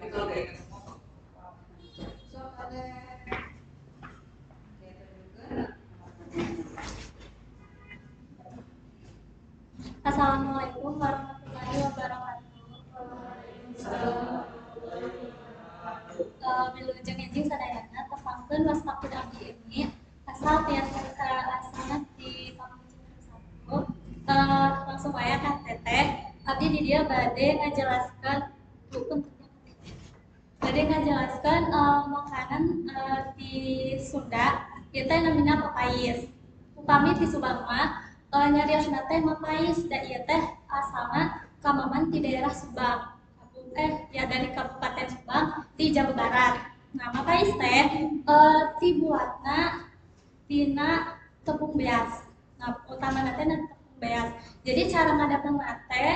Assalamualaikum warahmatullahi wabarakatuh. Wilujeng enjing sadayana tepangkeun wastapun abdi ini asal tiasa asana di Pamuncin 1. Langsung aya Kang Teteh. Abdi di dia ngajelaskan makanan di Sunda kita namanya papais. Upami di Subang mah nyariosna teh mapais da ieu teh asalna kamaman di daerah Subang. Ya dari Kabupaten Subang di Jawa Barat. Nah, mapais teh dibuatna tina tepung beas. Nah, utamana teh tepung beas. Jadi cara ngadapna teh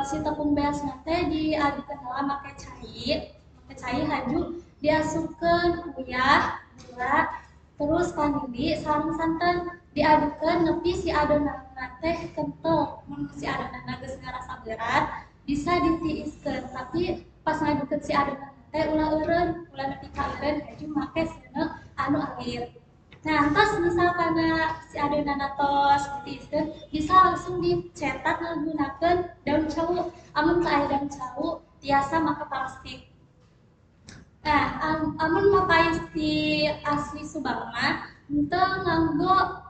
si tepung beas teh diadukkeun heula make cai haju diasupkeun uyah, gula, terus vanili sareng santen diadukkeun nepi si adonanna teh kentel. Mun si adonanna geus ngarasa berat bisa ditiiskeun, tapi pas ngadukkeun si adonan teh ulah eureun, ulah nepi ka eureun haju make seuneu anu alir. Nah, tos misalkan si adonanna tos ditiiskeun, bisa langsung dicetak nggunakeun daun cawu. Amun teu aya daun cawu, tiasa make plastik. Nah, amun mapais di asli Subang mah henteu nganggo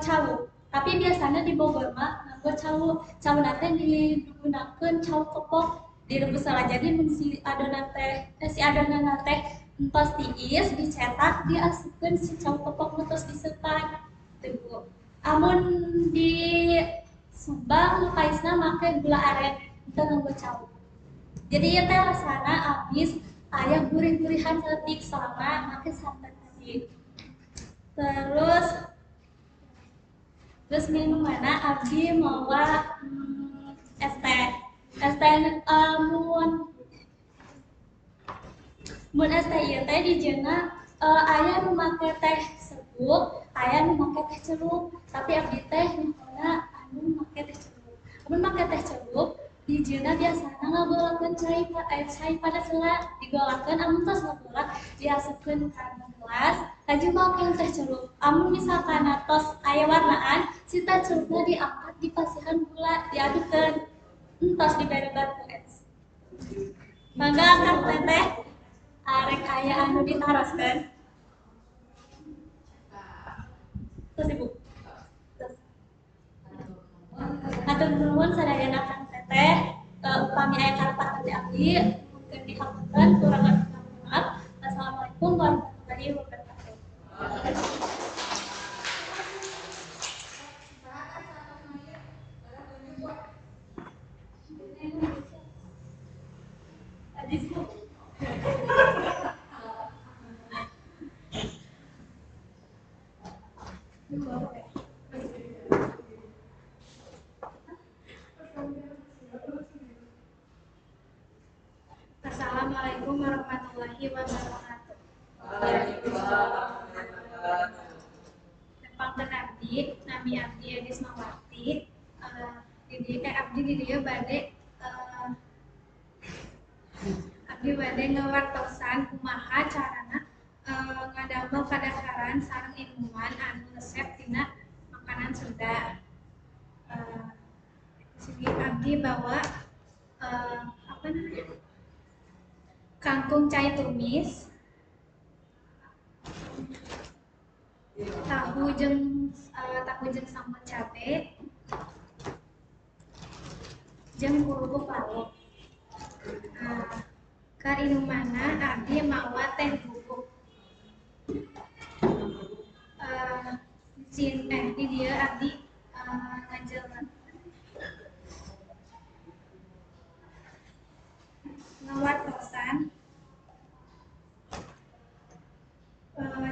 cawu. Tapi biasanya di Bogor mah nganggo cawu. Cawu teh digunakeun cawu kepok direbus heula. Jadi mun si adonan teh entos tiis dicetak diasupkeun si cawu kepok terus disepan. Tuh. Amun di Subang paisna make gula aren henteu nganggo cawu. Jadi ieu teh rasana abis aya gurih-gurihan leutik selama make santan tadi. Terus minumanna abdi mawa es teh. Es teh mun es teh ieu teh dijieunna aya nu make teh sejuk, aya nu make teh celup. Tapi abdi teh nyuhuna anu make teh celup. Mun make teh celup dijieunna biasana ngagolakeun cai panas heula, digolakeun amun tos ngagolak diasupkeun ka gelas, laju make teh celup. Amun misalkan tos aya warnaan, si teh celupna diangkat dipasihan gula, diadukkeun. Entos diberebat ku es. Mangga Kang Teteh arek aya anu ditaroskeun. Terus Ibu. Atur nuhun sadayana Kang Teteh, upami aya kalapat hati abdi mungkin dihapunten kurang lebih maaf. Assalamualaikum warahmatullahi wabarakatuh. Assalamualaikum warahmatullahi wabarakatuh. Tepangkeun abdi, nami abdi Edis Mawati. Abdi di dieu bade ngawartosan kumaha carana ngadamel kadaharan sareng inuman anu resep tina makanan Sunda. Sini abdi bawa kangkung cai tumis, tahu jeung sambal cabe, jeung kerupuk lauk. Ka inumanna abdi mawa teh bubuk. Di dieu abdi ngajelna ngawartosan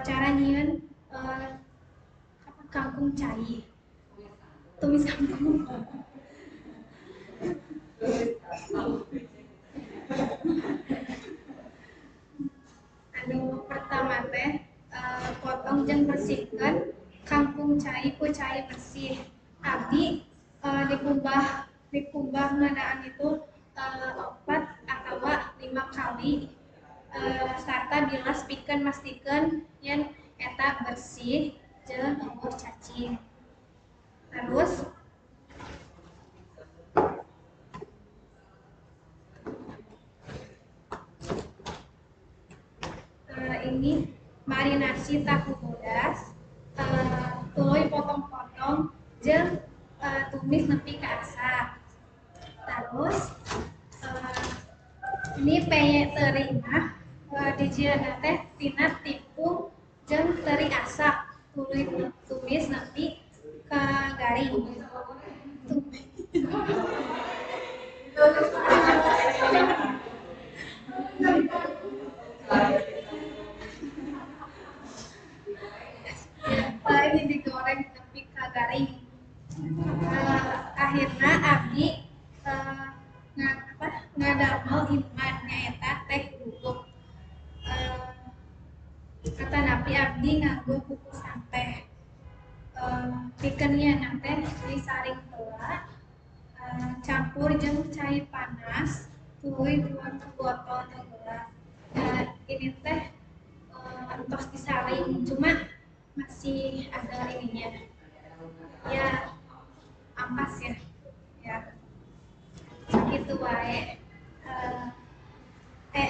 cara nyieun kangkung cai. Tumis kangkung. Anu pertama teh potong jeung bersihkeun kangkung cai ku cai bersih. Abdi dikumbah ngeunaan itu 4 atau 5 kali sarta bilas pikeun mastikeun yen eta bersih jeung eueuh cacing. Terus ini marinasi tahu bodas, tuluy potong-potong jeung tumis nepi ka asa. Terus ini peye teri mah dijieunna teh tina tepung jeung teri asak, tuluy tumis nepi ka garing. Ini digoreng nepi ka garing. Akhirna abdi ngadamel iman nyaeta teh bubuk. Kata napi abdi nganggo kukusan teh. Pikeun nyeuna teh disaring heula, campur jeung cai panas, tuluy buat botol teh heula. Ini teh entos disaring, cuma masih ada ininya. Ya, ampas ya. Ya. Sakitu wae.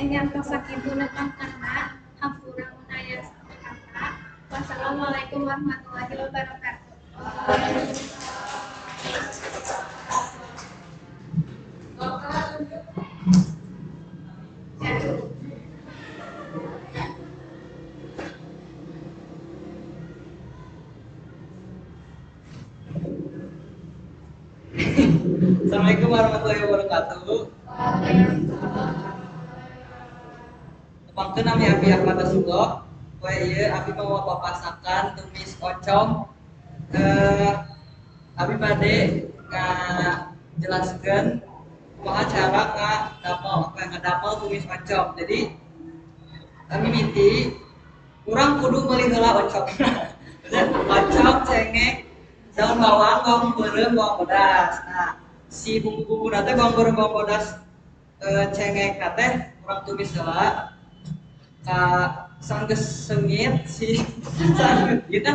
Nyantos sakitu nepangkeunna hampura munaya satu kata. Wassalamualaikum warahmatullahi wabarakatuh. Assalamualaikum warahmatullahi wabarakatuh. Tepangkeun nami Abi Ahmad Rasulullah. Poe ieu abi mau papasakan tumis ocom. Abi bade ngajelaskeun kumaha cara ngadamel tumis ocom. Jadi kami miti urang kudu meuli heula ocom. Ocom cengek daun bawang, bawang beureum, bawang bodas. Nah, si bumbu-bumbu teh bawang beureum, bawang bodas cengek teh urang tumis heula ka sanggeus seungit si sanggeus gitu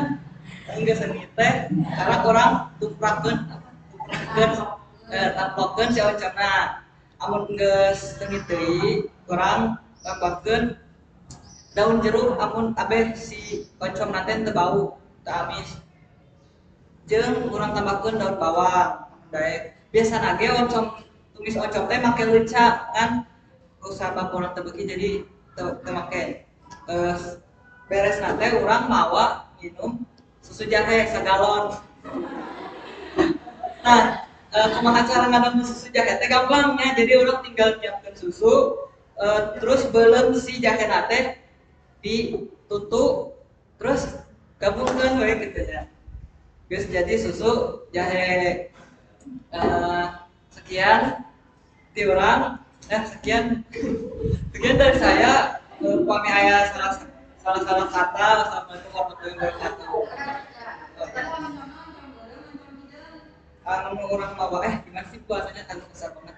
sanggeus seungit teh karena urang tuprakeun tampokeun si ocomna. Amun geus seungit deui urang tambahkeun daun jeruk amun abeh si ocomna teh teu bau, teu amis. Jeung urang tambahkeun daun bawang. Daek biasana ge tumis ocom teh make leuca kan. Usah urang teu beuki jadi teu make. Beresna teh urang mawa minum susu jahe sagalon. Nah, kumaha cara ngadamel susu jahe teh gampangnya. Jadi urang tinggal nyiapkeun susu, terus beuleum si jahena teh ditutu, terus gabungkeun we kitu nya. Geus jadi susu jahe. Sekian ti urang, sekian dari saya. Upami aya salah kata, assalamualaikum warahmatullahi wabarakatuh. Namun orang mawa gimana sih puasanya kan besar banget.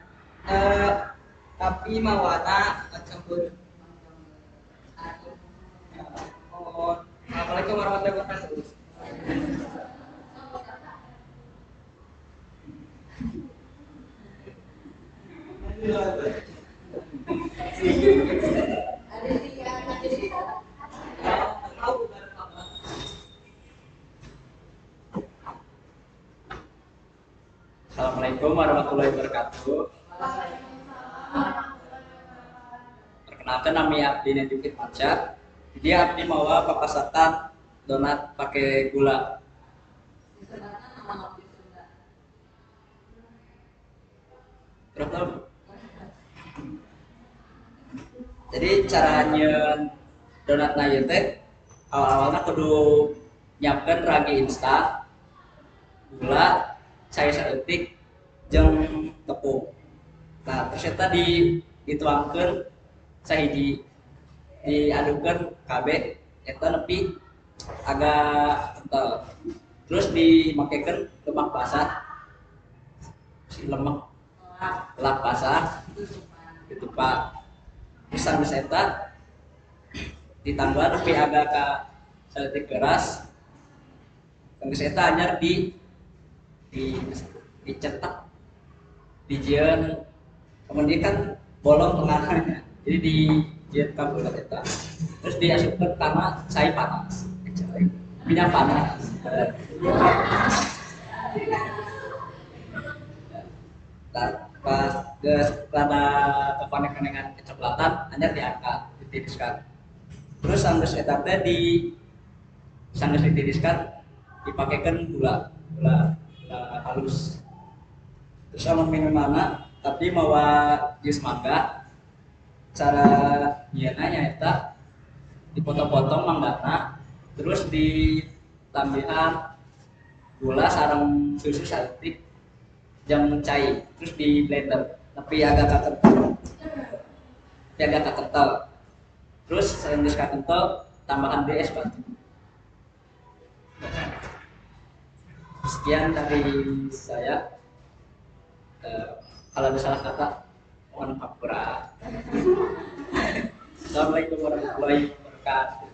Tapi mawana campur. Assalamualaikum warahmatullahi wabarakatuh. Assalamualaikum warahmatullahi wabarakatuh. Perkenalkan nama Abdi Nedukit Mansyah. Dia Abdi mawa papasakan donat pakai gula. Jadi caranya donat na ieu teh awal-awalna kudu nyiapkeun ragi instan, gula, cai saeutik jeung tepung. Nah, terus eta dituangkeun sahiji diadukkeun kabeh eta nepi agak kental. Terus dimakekeun lemak basah. Si lemak basah ditupak. Terus geus eta ditambah nepi agak ka saletik keras. Geus eta anyar dicetak dijieun kemudian kan bolong tengahnya. Jadi dijieun ka bulat eta. Terus diasupkeun kana cai panas. Minyak panas. Pas geus rada kepanek-panekan kecoklatan anyar diangkat ditiriskan. Terus sanggeus eta teh sanggeus ditiriskan dipakekeun gula halus. Terus sama minumanna tapi mawa jus mangga. Cara nyieunna nyaeta dipotong-potong manggana terus ditambihan gula sareng susu saeutik jang cair terus di blender tapi agak kental terus geus kental tambahan es batu. Sekian dari saya. Kalau ada salah kata mohon maaf. Assalamualaikum warahmatullahi wabarakatuh.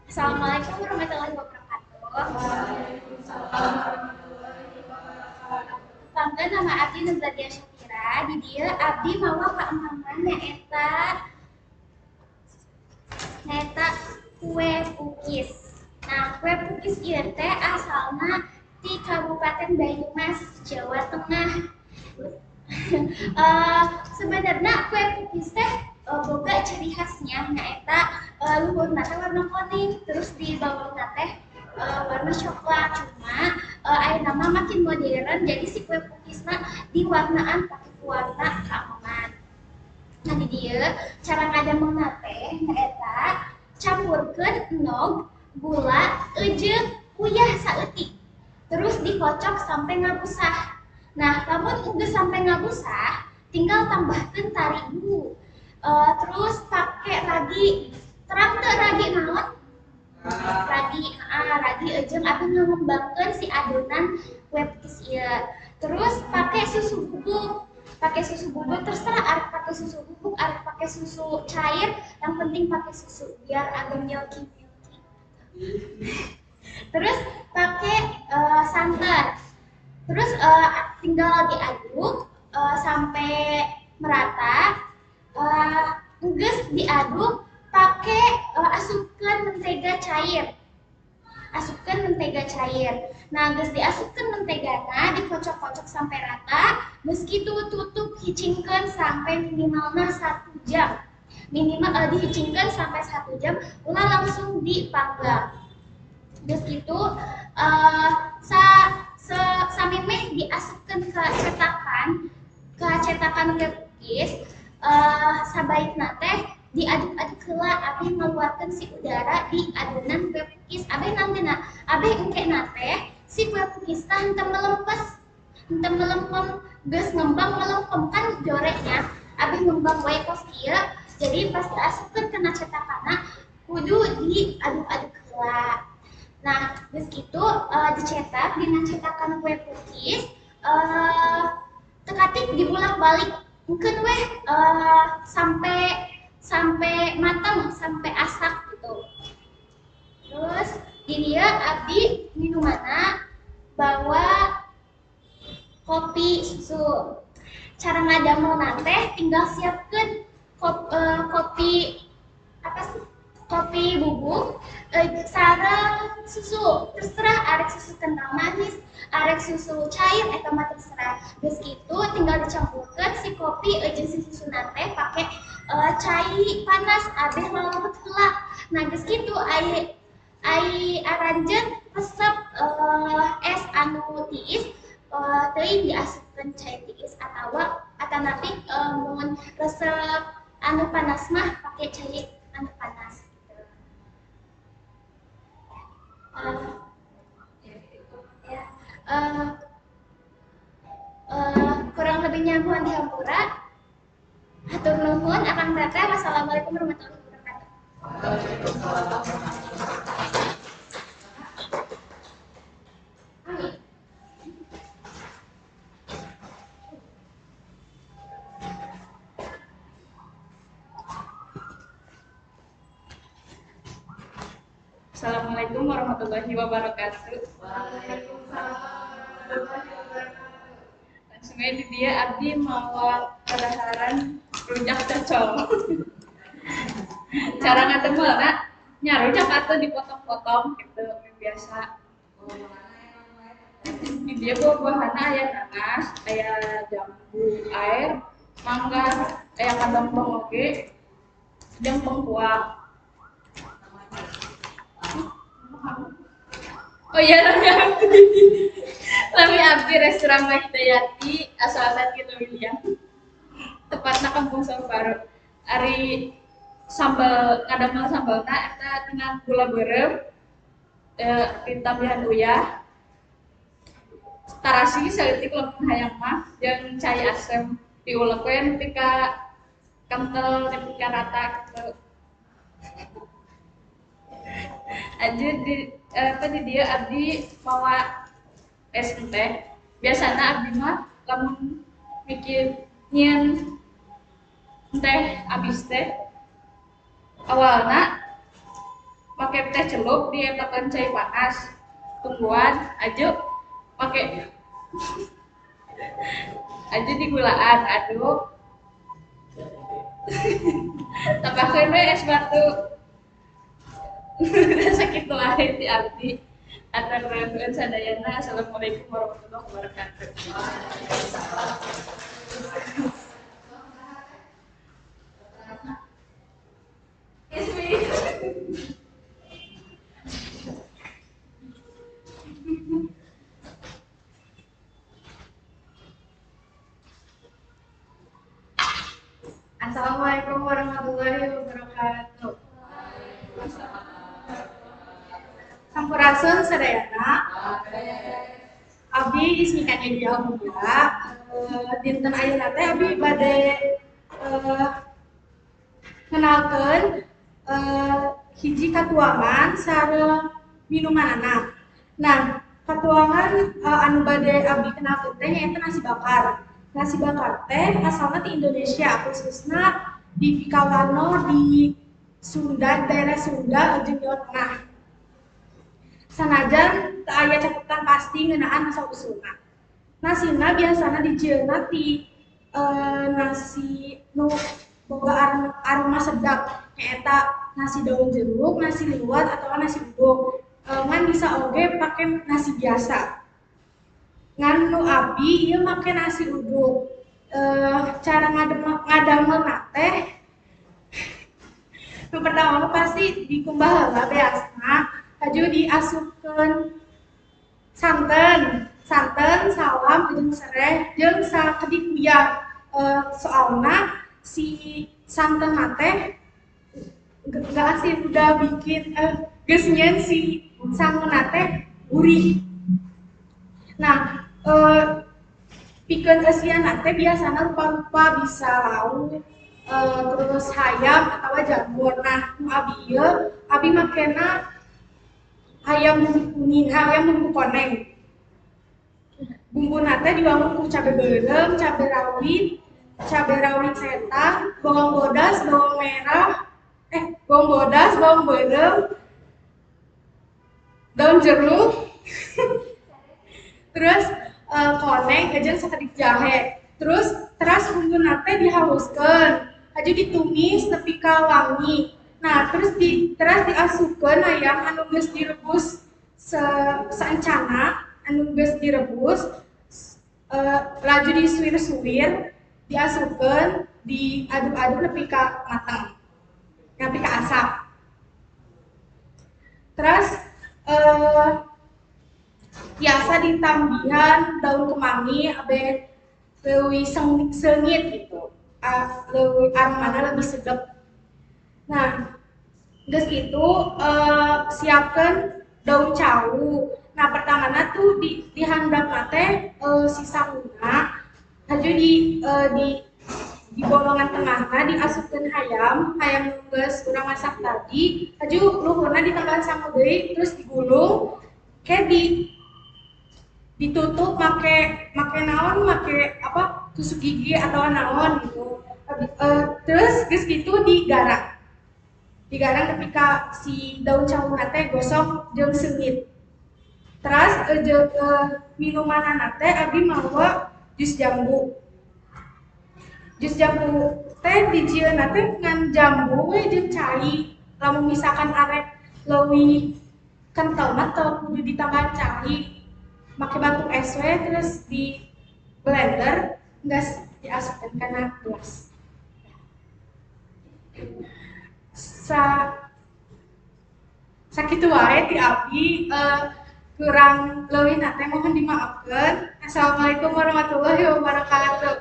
Assalamualaikum warahmatullahi wabarakatuh. Pangga nama abdi Nurzadia Syakira. Di dia abdi mawa kaembangan nyaeta kue pukis. Nah, kue pukis ieu teh asalna di Kabupaten Banyumas, Jawa Tengah. Sebenarnya kue pukis teh boga ciri khasnya nyaeta luhurna teh warna kuning, terus di bawahna teh warna coklat. Cuma aya nama makin modern, jadi si kue pukisna diwarnaan pakai warna keamangan. Nah di dieu cara ngadamelna teh nyaeta campurkeun enog, gula, ejeug, uyah saeutik. Terus dikocok sampai ngabusah. Nah, lamun geus sampai ngabusah, tinggal tambahkeun tari dulu. Terus pakai ragi, terang teu ragi naon? Ragi ejeung abdi ngembangkeun si adonan kue pukis ieu. Terus pakai susu bubuk. Pakai susu bubuk terserah, arek pakai susu bubuk, arek pakai susu cair, yang penting pakai susu biar agak milky. Terus pakai santan. Terus tinggal diaduk sampai merata. Geus diaduk pakai asupkeun mentega cair. Nah, geus diasupkeun mentegana, dikocok-kocok sampai rata. Geus kitu tutup hicingkeun sampai minimalna 1 jam. Minimal dihicingkeun sampai 1 jam, ulah langsung dipanggang. Geus kitu samemeh diasupkeun ke cetakan kue pukis. Sabaikna teh diaduk-aduk heula abdi ngaluarkeun si udara di adonan kue pukis. Abdi nantina abdi engkena teh si kue pukis teh henteu melempes, henteu melempem, geus ngembang melempem kan joreknya. Abdi ngembang wae kos kieu. Jadi pas diasupkeun kana cetakanna kudu diaduk-aduk heula. Nah, geus kitu dicetak dina cetakan kue pukis, tekatik dibolak-balik mungkin weh sampai matang, sampai asak gitu. Terus di dia abdi minumanna bawa kopi susu. Cara ngadamelna teh tinggal siapkeun kopi kopi bubuk sareng susu. Terserah arek susu kental manis, arek susu cair eta mah terserah. Geus kitu tinggal dicampurkeun si kopi jeung si susu teh pake cai panas abeh lalut heula. Nah geus kitu ai aranjeun resep es anu tiis teuing diasupkeun cai tiis atawa atanapi mun resep anu panas mah pake cai anu panas. Kurang lebihnya mohon kurang dihampura. Hatur nuhun Akang Teteh. Wassalamualaikum warahmatullahi wabarakatuh. Assalamualaikum warahmatullahi wabarakatuh. Langsung aja di dia abdi mawa kadaharan rujak cocol. Cara ngademelna nya rujak atuh dipotong-potong gitu biasa. Di dia buah-buahanna aya nanas, aya jambu air, mangga, aya kadambong oge, jeung bengkuang. Oh iya, Lami abdi restoran Mahidayati asalna kitu William. Tepatna Kampung Sabaru. Ari sambal ngadamel sambalna eta tina gula beureum, ditambahan uyah, tarasi saeutik lempun hayang mah jeung cai asem diulekeun nepi ka kentel nepi ka rata gitu. Aja di dia abdi mawa es teh. Biasana abdi mah lamun mikir nyieun teh abis teh awalna make teh celup dietakeun cai panas. Tungguan aja make aja digulaan aduk. Tambahkeun we es batu. Sakit lahir di abdi akan berangkat sadayana. Assalamualaikum warahmatullahi wabarakatuh. Assalamualaikum warahmatullahi wabarakatuh. Sampurasun sadayana. Abdi ismikan Edia Muda. Dinten ayeuna teh abdi bade ngenalkeun hiji katuangan sareng minumanana. Nah, katuangan anu bade abdi kenalkeun teh nyaeta nasi bakar. Nasi bakar teh asalna ti Indonesia, khususna di Pikawano di Sunda, daerah Sunda jeung Jawa Tengah. Sanajan teu aya catetan pasti ngeunaan asal usulna. Nasina biasana dijieunna ti nasi nu boga aroma sedap nyaeta nasi daun jeruk, nasi liwet atau nasi uduk. Ngan bisa oge pake nasi biasa. Ngan nu abdi ieu make nasi uduk. Cara ngadamel teh nu pertama pasti dikumbah heula beasna. Aju diasupkeun santen, salam, jeung sereh, jeung sakedik uyah. Soalna si santen teh gak asin udah bikin geus nyieun si santen teh gurih. Nah, pikeun eusian teh biasana rupa-rupa bisa lauk, terus hayam atawa jamur. Nah, nu abdi ieu abdi makena hayam bumbu kuning, hayam bumbu koneng. Bumbu teh diwangun ku cabe beureum, cabe rawit setang, bawang bodas, bawang beureum, daun jeruk, terus koneng, jeung sakedik jahe. Terus teras bumbu teh dihaluskeun, aju ditumis nepi ka wangi. Nah, terus diasupkeun hayam anu geus direbus saencana, anu geus direbus, laju disuwir-suwir, diasupkeun, diaduk-aduk nepi ka mateng, nepi ka asap. Terus biasa ditambihan daun kemangi abe leuwih seungit gitu. Leuwih aromana lebih sedep. Nah, geus kitu siapkeun daun cawu. Nah, pertamana tuh dihandapna teh si sanguna haju di bolongan tengahna diasupkeun hayam geus urang masak tadi, haju luhurna ditambahan sangu deui terus digulung kayak ditutup make apa tusuk gigi atau naon gitu. Terus geus kitu digarang ketika si daun cawuna teh gosong jeung seungit. Terus minuman teh abdi mawa jus jambu. Jus jambu teh dijieun teh ngan jambu we jeung cai. Lamun misalkan arek leuwih kentel mah teu kudu ditambahan cai. Make batu es we terus di blender geus diasupkeun kana gelas. Sakitu wae ti abdi kurang leuwihna teh mohon dimaafkeun. Assalamualaikum warahmatullahi wabarakatuh.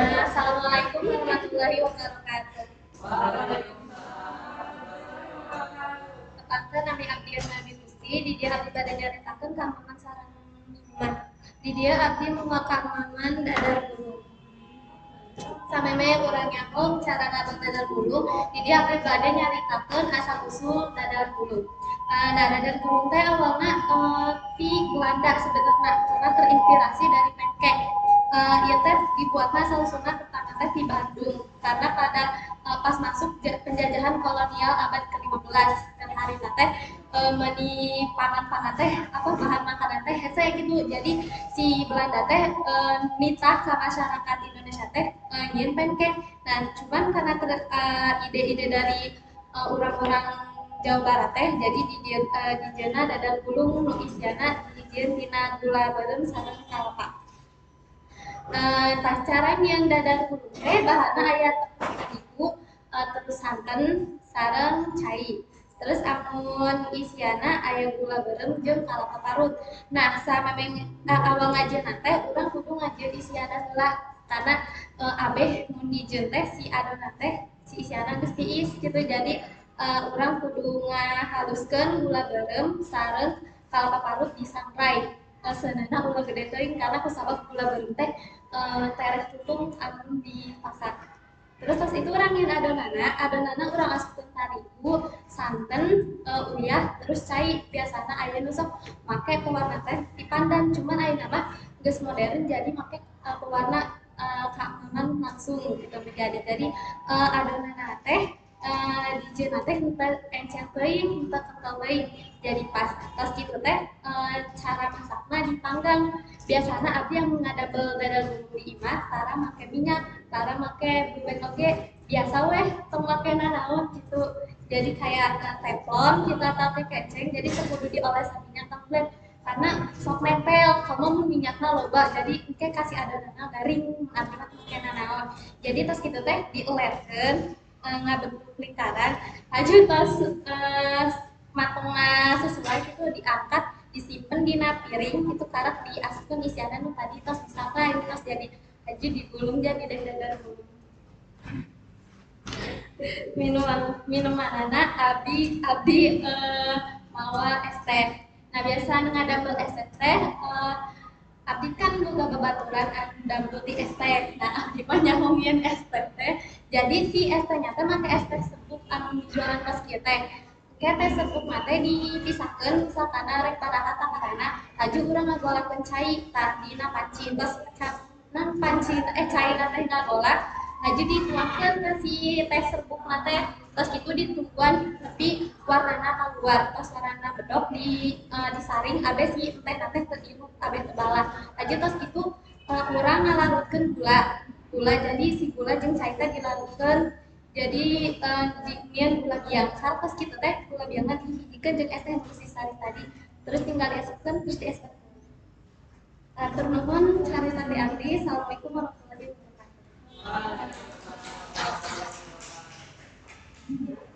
Assalamualaikum warahmatullahi wabarakatuh. Tepatna nami abdi Nabi Gusti di dia abdi bade nyaritakeun ka Maman sareng minuman. Di dia abdi mengakar Maman dadar bulu. Sameme urang nyambung cara ngadon dadar bulu, di dia abdi bade nyaritakeun asal usul dadar bulu. Dadar bulu teh awalna ti Belanda sebenarnya karena terinspirasi dari pancake. Ieu teh dibuatna asal-usulna pertama teh di Bandung karena pada pas masuk penjajahan kolonial abad ke-15 dan harina teh meuni pangan teh bahan makanan teh hese gitu. Jadi si Belanda teh nitah ka masyarakat Indonesia teh nyieun pancake. Nah, cuman karena ide-ide dari orang-orang Jawa Barat teh jadi dijieunna dadar gulung nu isiana dijieun tina gula beureum sareng kalapa. Tah cara nyieun dadar gulung teh bahanna aya tepung terigu, terus santen sareng cai. Terus amun isiana aya gula beureum jeung kalapa parut. Nah, samemeh awal ngajieunna teh urang kudu ngajieun isiana heula karena abeh mun dijieun teh si adonan teh si isiana geus tiis gitu. Jadi urang kudu ngahaluskeun gula beureum sareng kalapa parut disangrai. Seuneuhna ulah gede teuing karena kusabab gula beureum teh tereh tutung amun di pasar. Terus pas itu urang nyieun adonana urang asupkeun tarigu, santen, uyah, terus cai. Biasana aya nu sok make pewarna teh dipandan, cuman ayeuna mah geus modern jadi make pewarna keamanan langsung gitu menjadi. Jadi adonana teh dijieun teh henteu encer teuing, henteu kental teuing. Jadi pas kitu teh cara masakna dipanggang. Biasana abdi yang ngadabel dadar bulu di imah tara make minyak, tara make bubet oge biasa weh tong make nanaon gitu. Jadi kayak teflon kita teh keceng, jadi teu kudu dioles minyak tengklen karena sok nempel kamu mun minyakna loba jadi engke kasih adonanna garing abdi make nanaon. Jadi tos kitu teh dielerkeun ngabentuk lingkaran, haju tos matengna sesuai itu diangkat disimpen dina piring itu karek diasupkeun isiana nu tadi tos disangrai tos jadi haju digulung jadi dadar gulung. Minumanana abdi mawa es teh. Nah, biasa ngadamel es teh abdi kan boga babaturan anu damel ti es teh. Nah, abdi mah nyamongieun es teh. Jadi si es tehnya teh make es teh sepuh anu jualan pas kieu teh. Teh sepuh mah teh dipisahkeun misalkan rek paraha takaranna haju urang ngagolakeun cai tah dina panci tos nan panci cai teh ngagolak haju dituangkeun ke si teh serbuk mah teh tos kitu ditungguan tapi warnana keluar tos warnana bedog disaring abe si teh teh teu irup abe teu balah haju tos kitu urang ngalarutkeun gula jadi si gula jeung cai teh dilarutkeun jadi nyieun gula biang sartos kitu teh gula biangna dihijikeun jeung es teh nu sari tadi terus tinggal diasupkeun terus dieskeun. Atur nuhun carita ti abdi. Assalamualaikum warahmatullahi wabarakatuh.